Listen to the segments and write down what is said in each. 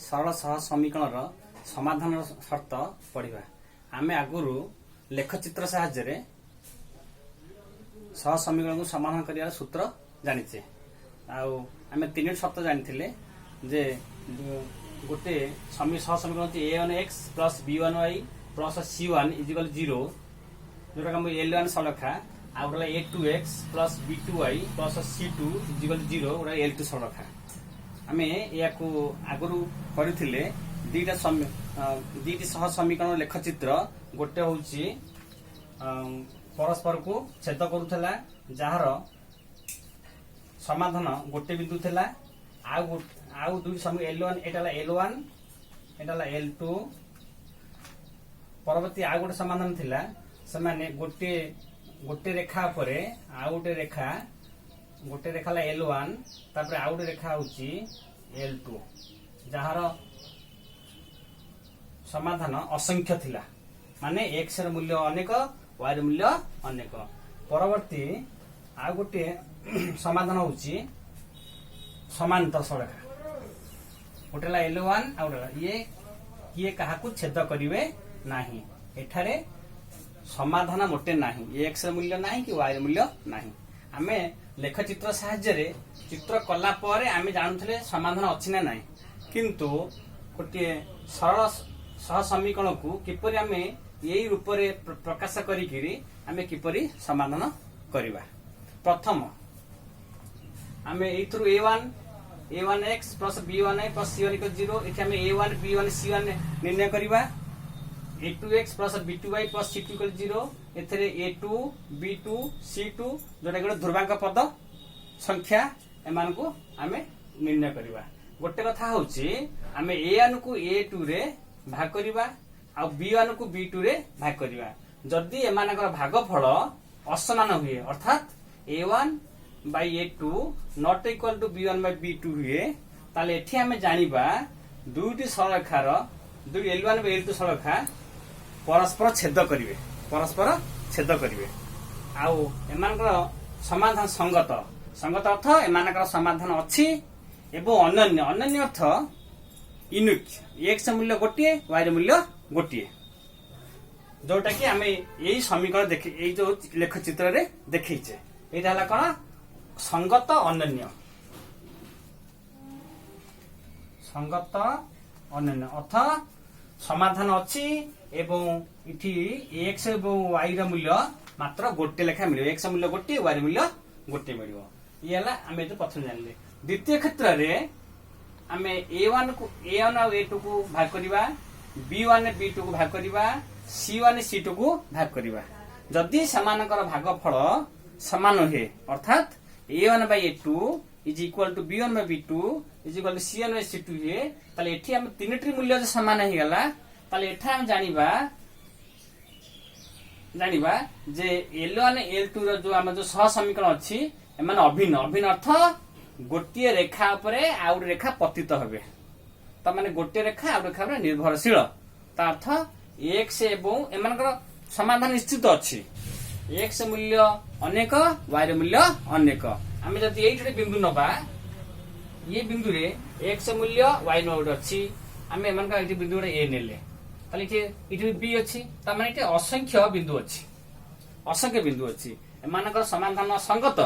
सरल सह समीकरण समाधान शर्त पढ़ा। आम आगु लेखचित्र साहाय्य सह समीकरण को समाधान कर सूत्र जाचे। आम तीन शर्त जानी जे गोटे सह समीकरण a1x plus b1y plus c1 is equal 0 जोटा l1 सरलखा आउ गला a2x plus b2y plus c2 is equal 0 गोटा l2 सरलखा। आम या आगु करते दुईटी सह समीकरण लेखचित्र गोटे हूँ परस्पर को छेद करूला जार समाधान गोटे बिंदु थिला आउ दुई समय l1 एटा l1 एटा l2 परवर्ती आउ गोटे समाधान थिला से गोटे गोटे रेखा पर आउ गोटे रेखा l1 तापर आउ गोटे रेखा होची l2 जार समाधान असंख्य थिला माने x र मूल्य अनेक y र मूल्य अनेक। परवर्ती आ गोटे समाधान होची समांतर सरेखा गोटेला l1 आ गोटेला ये किए काहाकू छेद करिवे नाही। एठारे समाधान मोटे नाही x र मूल्य नाही कि y र मूल्य नाही। आमे लेखचित्र साहाय्य चित्र कला परे आमे जानथले समाधान अछि ना नाही किंतु गोटे सरल सह समीकरण को किपरि आमे यही रूप रे प्रकाश करिकिरी आमे किपरि समाधान करिवा। प्रथम आमे एथरु a1x plus b1y plus c1 equal 0 एथि आमे a1 b1 c1 निर्णय करिवा। a2x plus b2y plus c2 equal 0 एथरे a2 b2 c2 जोटा गोटे ध्रुवांक पद संख्या एमान को आमे निर्णय करिवा। गोटे कथा होची आमे a1 को a2 रे भाग करिवा आ b1 को b2 रे भाग करिवा। जदि एमानकर भागफल असमान हुए अर्थात a1 by a2 not equal to b1 by b2 हुए ताले एठी आमे जानिबा दुईटी सरलरेखार दुई l1 by l2 सरलरेखा परस्पर छेद करिवे आउ एमानकर समाधान संगत अर्थ एमानकर समाधान अछि एवं अनन्य अर्थ यूनिक x मूल्य गोटे y र मूल्य गोटे जोटा कि आमे यही समीकरण देखे यही जो लेखचित्र रे देखैछे एटा हला कोन संगत अनन्य अर्थ समाधान अछि एवं इठी x एवं y र मूल्य मात्र गोटे लेखा मिलियो x मूल्य गोटे y र मूल्य गोटे मिलियो। ये हला आमे तो प्रथम जानले। द्वितीय क्षेत्र रे आमे a1 और a2 को भाग करिवा b1 b2 को भाग करिवा c1 c2 को भाग करिवा। जदि समानकर भागफल समान हे अर्थात a1 by a2 is equal to b1 by b2 is equal to c1 by c2 हे ताले एठी हम तीनटी मूल्य जो समान हे गला ताले एठा हम जानिबा जे l1 l2 रो जो हम जो सह समीकरण अछि एमान अभिन्न अर्थ गोटे रेखा उपरे आउ रेखा पतित हेबे त माने गोटे रेखा आउ रेखा पर निर्भरशील ता अर्थ x एवं एमानकर समाधान निश्चित अछि x मूल्य अनेक y र मूल्य अनेक। आमे जदि एइठे बिंदु नबा ये बिंदु रे x मूल्य y नोड अछि आमे एमानका एइठे बिंदु रे a नेले ताले इठे b अछि त माने इठे असंख्य बिंदु अछि एमानकर समाधान संगत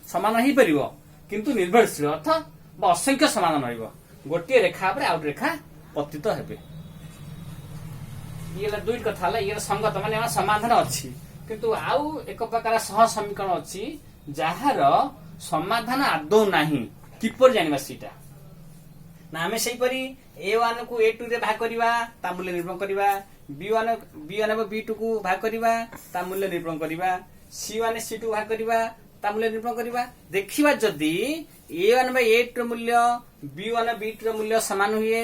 समान ही परिबो किंतु निर्भरशील अर्थ असंख्य समाधान रहिबो गोटे रेखा पर आउट रेखा पतित हेबे। ये दुई कथा हला ये संगत माने समाधान अछि किंतु आउ एक प्रकार सह समीकरण अछि जहार समाधान आदौ नाही किपर जानिबा सीटा ना हमें सही परी a1 को a2 रे भाग करिवा ता मूल्य निरूपण करिवा b1 और b2 को भाग करिवा ता मूल्य निरूपण करिवा c1 c2 भाग करिवा ता मूल्य निरूपण करिवा। देखिबा जदी a1 by a2 र मूल्य b1 b2 र मूल्य समान हुए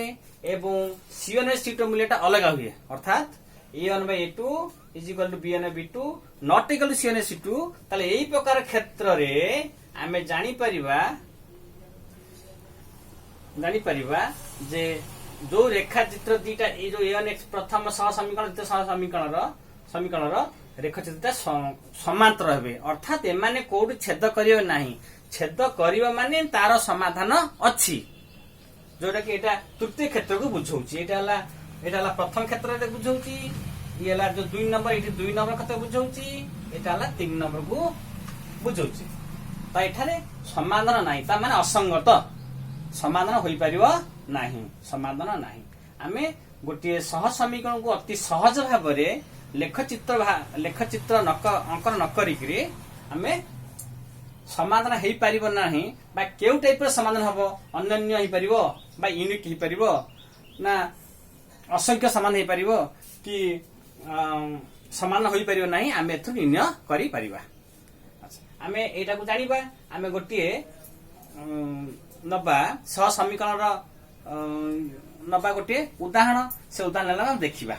एवं c1 c2 मूल्यटा अलग हुए अर्थात a1 by a2 is equal to b1 by b2 not equal to c1 c2 ताले एही प्रकार क्षेत्र रे आमे जानि परिबा जे जो रेखा चित्र दीटा ए जो a1x प्रथम सह समीकरण द्वितीय सह समीकरण रेखाचित्र समांतर हेबे अर्थात एमाने कोड छेद करियो नाही छेद करियो माने तार समाधान अछि जोटा कि एटा तृतीय क्षेत्र को बुझाऊँच एटा प्रथम क्षेत्र बुझाऊँच ये जो 2 नंबर ये 2 नंबर क्षेत्र बुझाऊँच एटा 3 नंबर को बुझाऊँच तो एठारे समाधान नाही ता माने असंगत समाधान होई परिबो नाही समाधान नाही आमे गोटे सह समीकरण को अति सहज भाव लेखचित्र अंकन न करिकरी आमे समाधान हेई परिबो नाही बा केउ टाइप रो समाधान हबो अनन्य हेई परिबो बा यूनिक हेई परिबो ना असंख्य समान हेई परिबो कि समान होई परिबो नाही आमे एथु निर्णय करि परिबा आमे एटा को जानिबा आमे गोटे नबा सह समीकरण रो नबा गोटे उदाहरण से उदाहरण देखिबा